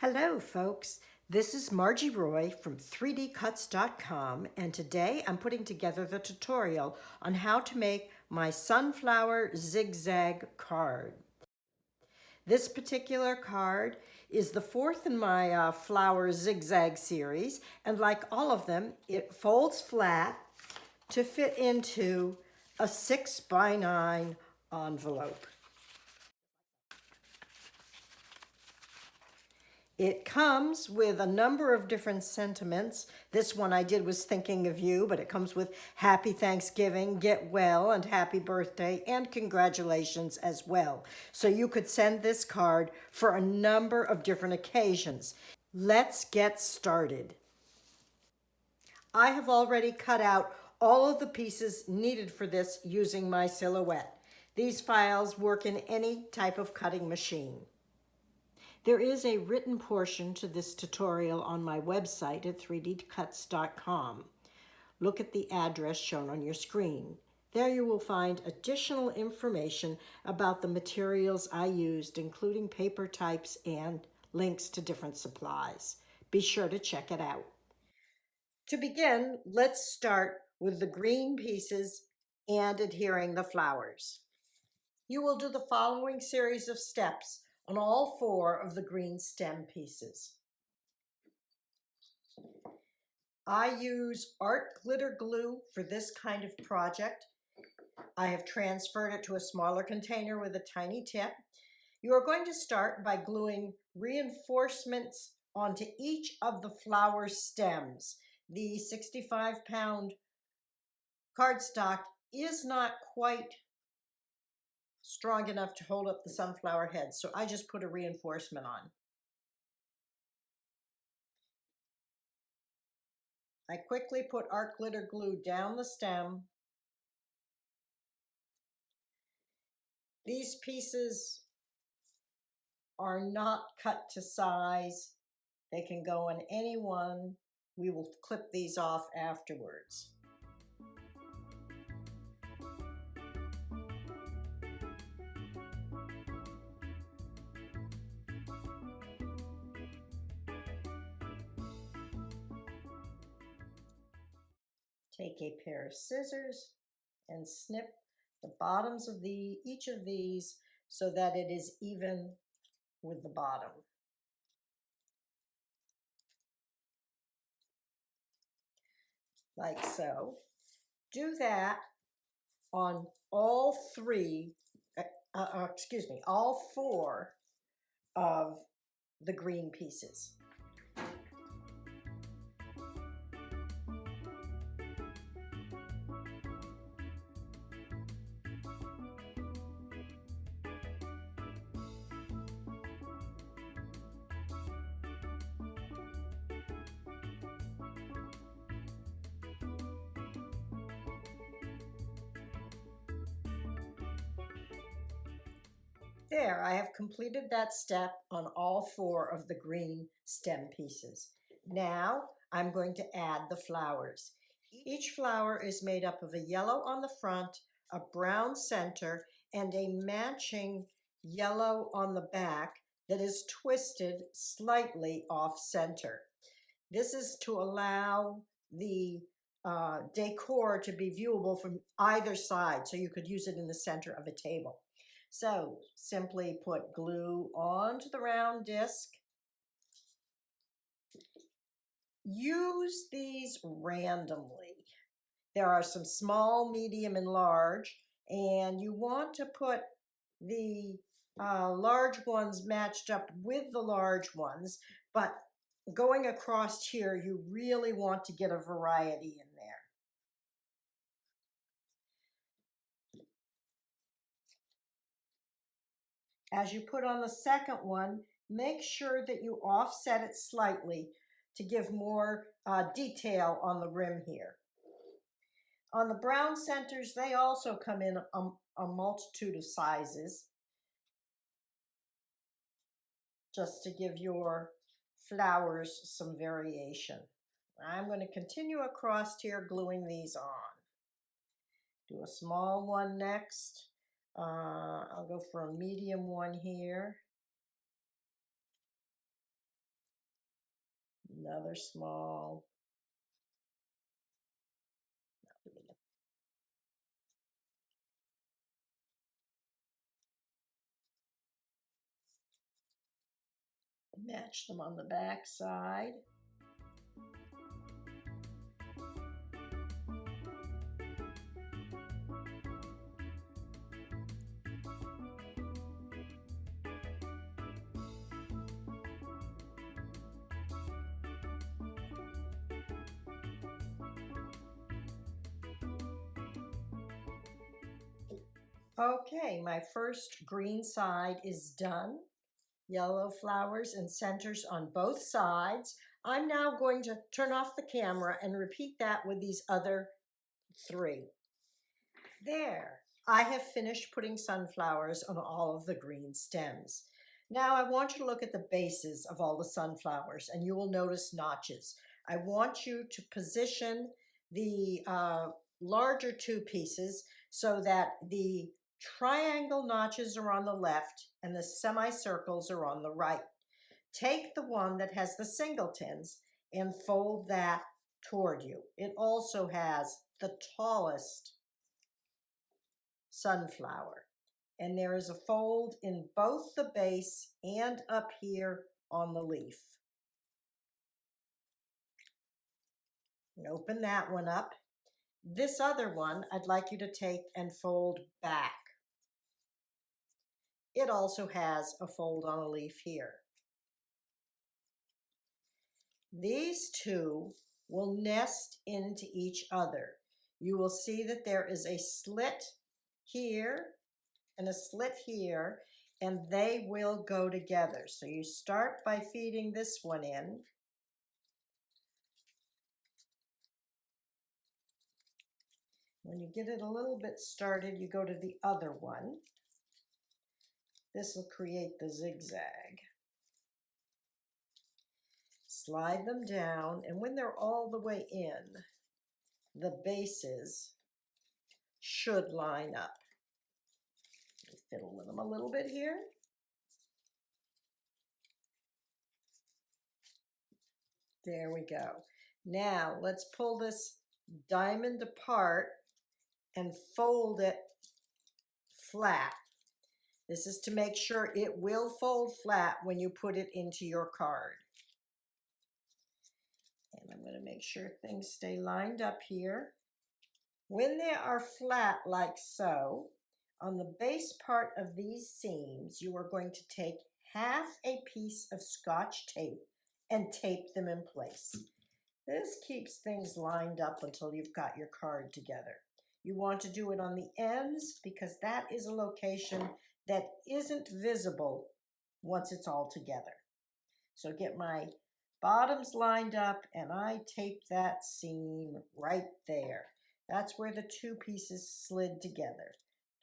Hello, folks. This is Margie Roy from 3dcuts.com, and today I'm putting together the tutorial on how to make my sunflower zigzag card. This particular card is the fourth in my flower zigzag series, and like all of them, it folds flat to fit into a 6x9 envelope. It comes with a number of different sentiments. This one I did was thinking of you, but it comes with Happy Thanksgiving, Get Well, and Happy Birthday, and congratulations as well. So you could send this card for a number of different occasions. Let's get started. I have already cut out all of the pieces needed for this using my silhouette. These files work in any type of cutting machine. There is a written portion to this tutorial on my website at 3dcuts.com. Look at the address shown on your screen. There you will find additional information about the materials I used, including paper types and links to different supplies. Be sure to check it out. To begin, let's start with the green pieces and adhering the flowers. You will do the following series of steps on all four of the green stem pieces. I use art glitter glue for this kind of project. I have transferred it to a smaller container with a tiny tip. You are going to start by gluing reinforcements onto each of the flower stems. The 65-pound cardstock is not quite strong enough to hold up the sunflower head, so I just put a reinforcement on. I quickly put art glitter glue down the stem. These pieces are not cut to size. They can go in any one. We will clip these off afterwards. Take a pair of scissors and snip the bottoms of each of these so that it is even with the bottom. Like so. Do that on all all four of the green pieces. There, I have completed that step on all four of the green stem pieces. Now I'm going to add the flowers. Each flower is made up of a yellow on the front, a brown center, and a matching yellow on the back that is twisted slightly off center. This is to allow the decor to be viewable from either side, so you could use it in the center of a table. So simply put glue onto the round disc. Use these randomly. There are some small, medium, and large, and you want to put the large ones matched up with the large ones, but going across here, you really want to get a variety in there. As you put on the second one, make sure that you offset it slightly to give more detail on the rim here. On the brown centers, they also come in a multitude of sizes, just to give your flowers some variation. I'm going to continue across here gluing these on. Do a small one next. I'll go for a medium one here. Another small. Match them on the back side. Okay, my first green side is done. Yellow flowers and centers on both sides. I'm now going to turn off the camera and repeat that with these other three. There, I have finished putting sunflowers on all of the green stems. Now I want you to look at the bases of all the sunflowers and you will notice notches. I want you to position the larger two pieces so that the triangle notches are on the left and the semicircles are on the right. Take the one that has the singletons and fold that toward you. It also has the tallest sunflower. And there is a fold in both the base and up here on the leaf. And open that one up. This other one, I'd like you to take and fold back. It also has a fold on a leaf here. These two will nest into each other. You will see that there is a slit here and a slit here, and they will go together. So you start by feeding this one in. When you get it a little bit started, you go to the other one. This will create the zigzag. Slide them down, and when they're all the way in, the bases should line up. Fiddle with them a little bit here. There we go. Now let's pull this diamond apart and fold it flat. This is to make sure it will fold flat when you put it into your card. And I'm going to make sure things stay lined up here. When they are flat like so, on the base part of these seams, you are going to take half a piece of scotch tape and tape them in place. This keeps things lined up until you've got your card together. You want to do it on the ends because that is a location that isn't visible once it's all together. So get my bottoms lined up and I tape that seam right there. That's where the two pieces slid together.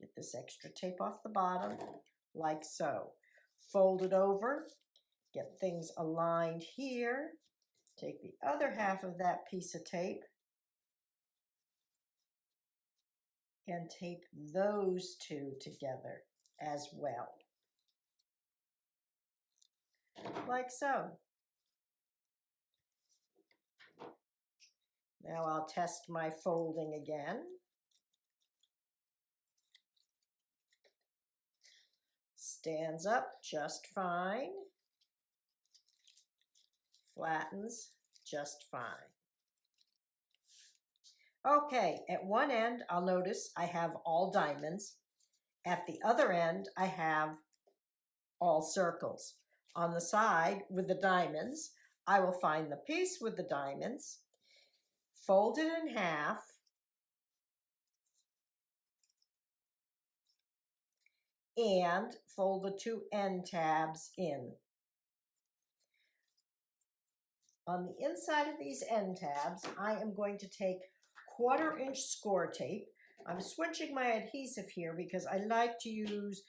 Get this extra tape off the bottom like so. Fold it over, get things aligned here. Take the other half of that piece of tape and tape those two together as well. Like so. Now I'll test my folding again. Stands up just fine. Flattens just fine. Okay, at one end, I'll notice I have all diamonds. At the other end, I have all circles. On the side with the diamonds, I will find the piece with the diamonds, fold it in half, and fold the two end tabs in. On the inside of these end tabs, I am going to take 1/4 inch score tape. I'm switching my adhesive here because I like to use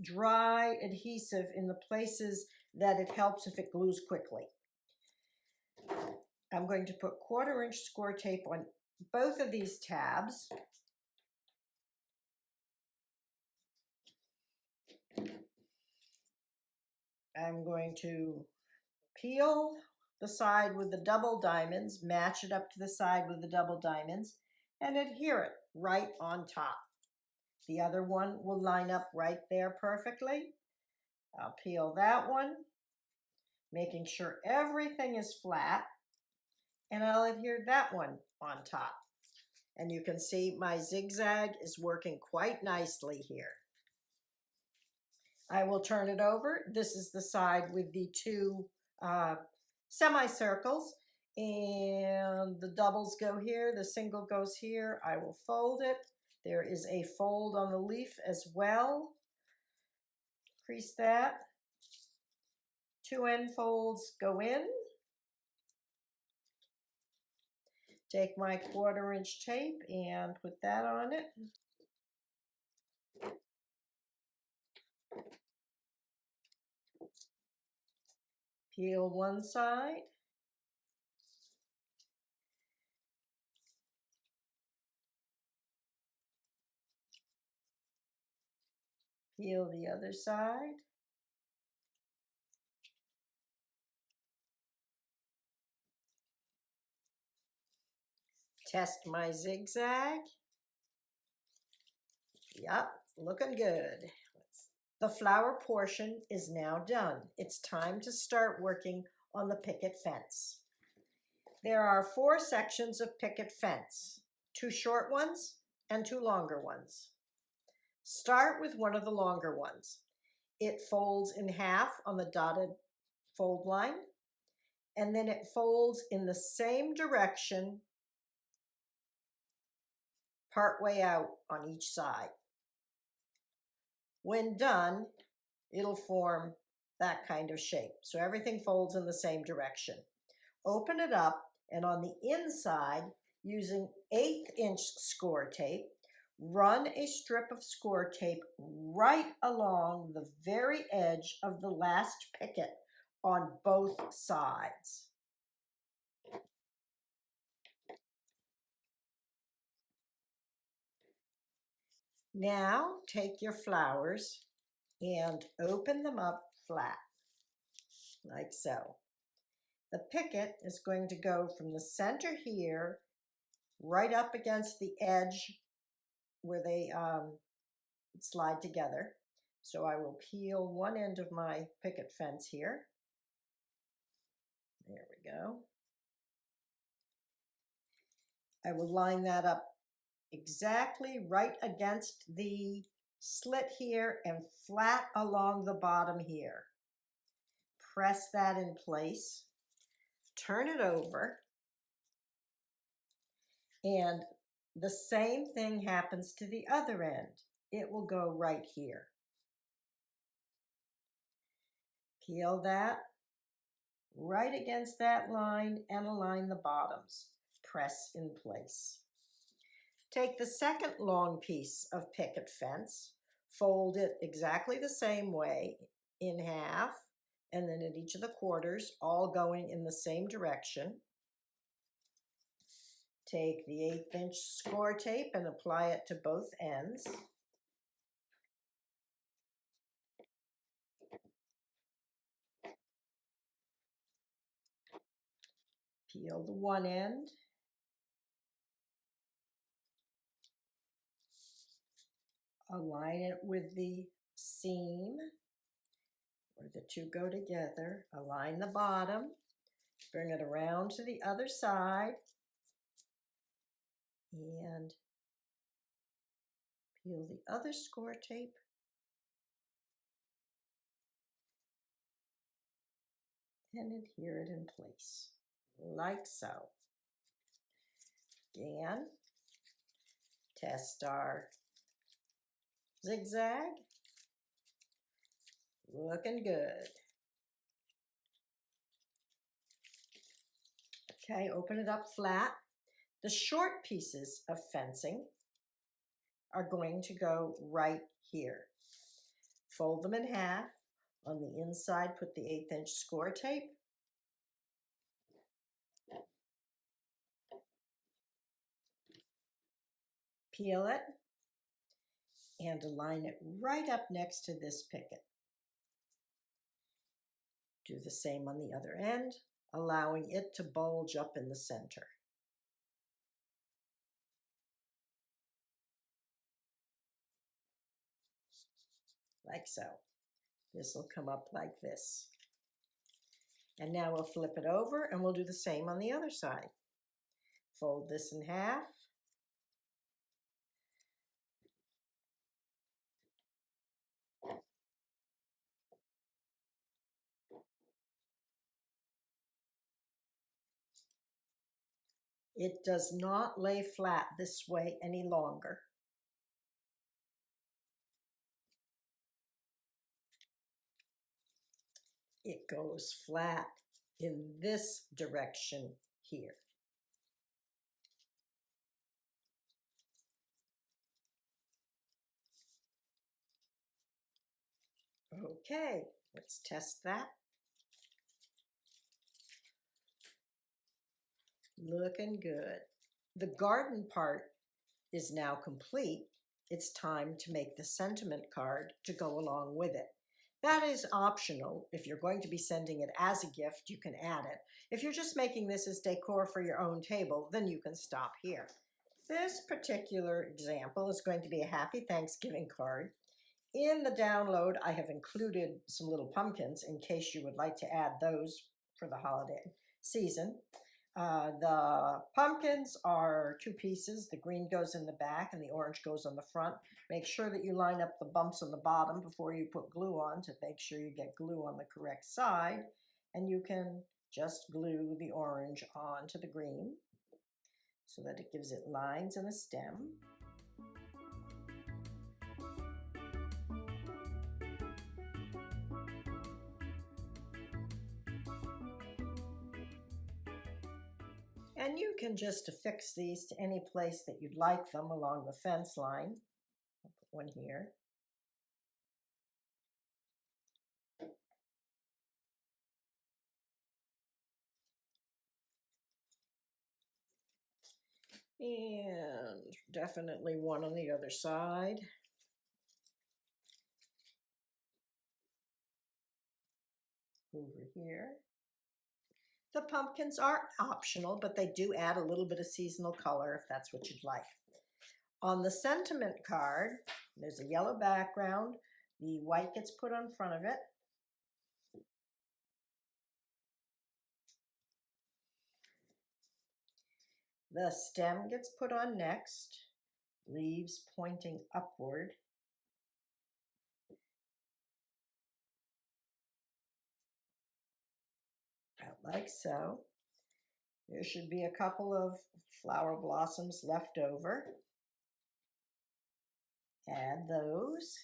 dry adhesive in the places that it helps if it glues quickly. I'm going to put 1/4 inch score tape on both of these tabs. I'm going to peel the side with the double diamonds, match it up to the side with the double diamonds, and adhere it right on top. The other one will line up right there perfectly. I'll peel that one, making sure everything is flat, and I'll adhere that one on top. And you can see my zigzag is working quite nicely here. I will turn it over. This is the side with the two semicircles, and the doubles go here, the single goes here. I will fold it. There is a fold on the leaf as well. Crease that. Two end folds go in. Take my 1/4-inch tape and put that on it. Peel one side. Peel the other side. Test my zigzag. Yep, looking good. The flower portion is now done. It's time to start working on the picket fence. There are 4 sections of picket fence, 2 short ones and 2 longer ones. Start with one of the longer ones. It folds in half on the dotted fold line, and then it folds in the same direction partway out on each side. When done, it'll form that kind of shape. So everything folds in the same direction. Open it up, and on the inside, using 1/8-inch score tape, run a strip of score tape right along the very edge of the last picket on both sides. Now take your flowers and open them up flat, like so. The picket is going to go from the center here, right up against the edge where they slide together. So I will peel one end of my picket fence here. There we go. I will line that up exactly right against the slit here and flat along the bottom here. Press that in place, turn it over, and the same thing happens to the other end. It will go right here. Peel that right against that line and align the bottoms. Press in place. Take the second long piece of picket fence, fold it exactly the same way in half, and then at each of the quarters, all going in the same direction. Take the 1/8-inch score tape and apply it to both ends. Peel the one end. Align it with the seam where the two go together. Align the bottom. Bring it around to the other side. And peel the other score tape. And adhere it in place, like so. Again, test our zigzag. Looking good. Okay, open it up flat. The short pieces of fencing are going to go right here. Fold them in half. On the inside, put the 1/8-inch score tape. Peel it and align it right up next to this picket. Do the same on the other end. allowing it to bulge up in the center. Like so. This will come up like this. And now we'll flip it over and we'll do the same on the other side. Fold this in half. It does not lay flat this way any longer. It goes flat in this direction here. Okay, let's test that. Looking good. The garden part is now complete. It's time to make the sentiment card to go along with it. That is optional. If you're going to be sending it as a gift, you can add it. If you're just making this as decor for your own table, then you can stop here. This particular example is going to be a Happy Thanksgiving card. In the download, I have included some little pumpkins in case you would like to add those for the holiday season. The pumpkins are 2 pieces. The green goes in the back and the orange goes on the front. Make sure that you line up the bumps on the bottom before you put glue on to make sure you get glue on the correct side. And you can just glue the orange onto the green so that it gives it lines and a stem. And you can just affix these to any place that you'd like them along the fence line. I'll put one here. And definitely one on the other side. Over here. The pumpkins are optional, but they do add a little bit of seasonal color if that's what you'd like. On the sentiment card, there's a yellow background. The white gets put on front of it. The stem gets put on next, leaves pointing upward. Like so. There should be a couple of flower blossoms left over. Add those.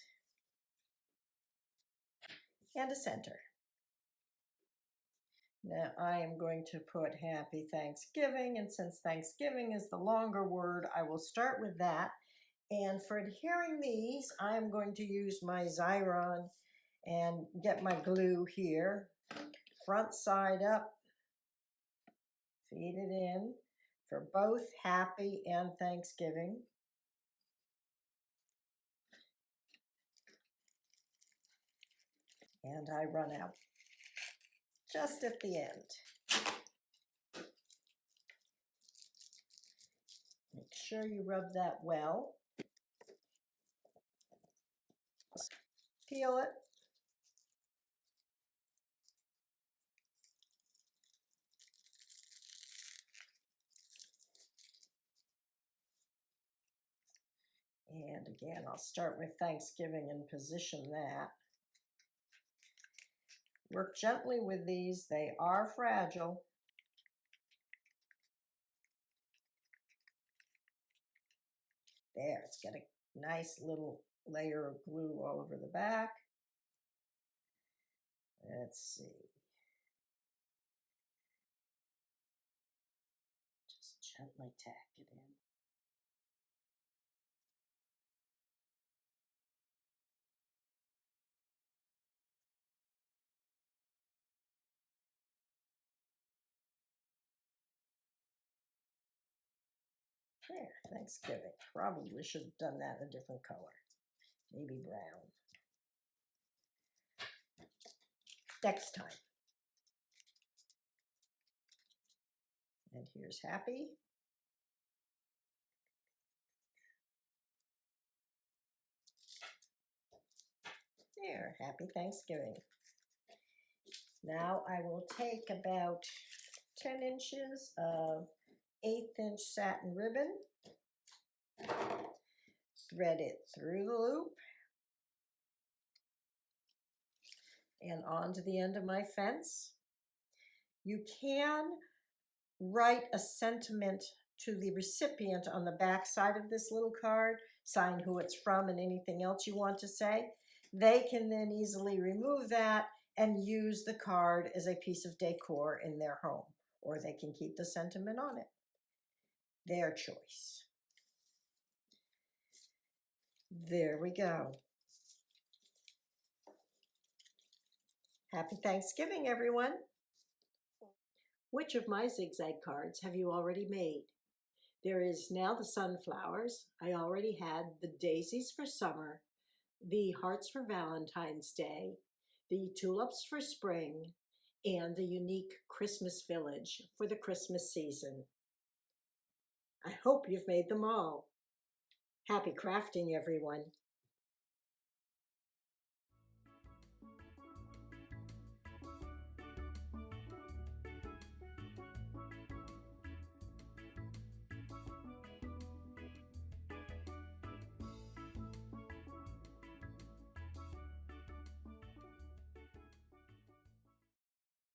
And a center. Now I am going to put Happy Thanksgiving, and since Thanksgiving is the longer word, I will start with that. And for adhering these, I'm going to use my Xyron and get my glue here. Front side up, feed it in for both Happy and Thanksgiving. And I run out just at the end. Make sure you rub that well. Peel it. And again, I'll start with Thanksgiving and position that. Work gently with these. They are fragile. There, it's got a nice little layer of glue all over the back. Let's see. Just gently tack it in. There, Thanksgiving. Probably should have done that in a different color. Maybe brown. Next time. And here's happy. There, happy Thanksgiving. Now I will take about 10 inches of 1/8 inch satin ribbon, thread it through the loop and onto the end of my fence. You can write a sentiment to the recipient on the back side of this little card, sign who it's from and anything else you want to say. They can then easily remove that and use the card as a piece of decor in their home, or they can keep the sentiment on it. Their choice. There we go. Happy Thanksgiving, everyone. Which of my zigzag cards have you already made? There is now the sunflowers. I already had the daisies for summer, the hearts for Valentine's Day, the tulips for spring, and the unique Christmas village for the Christmas season. I hope you've made them all. Happy crafting, everyone.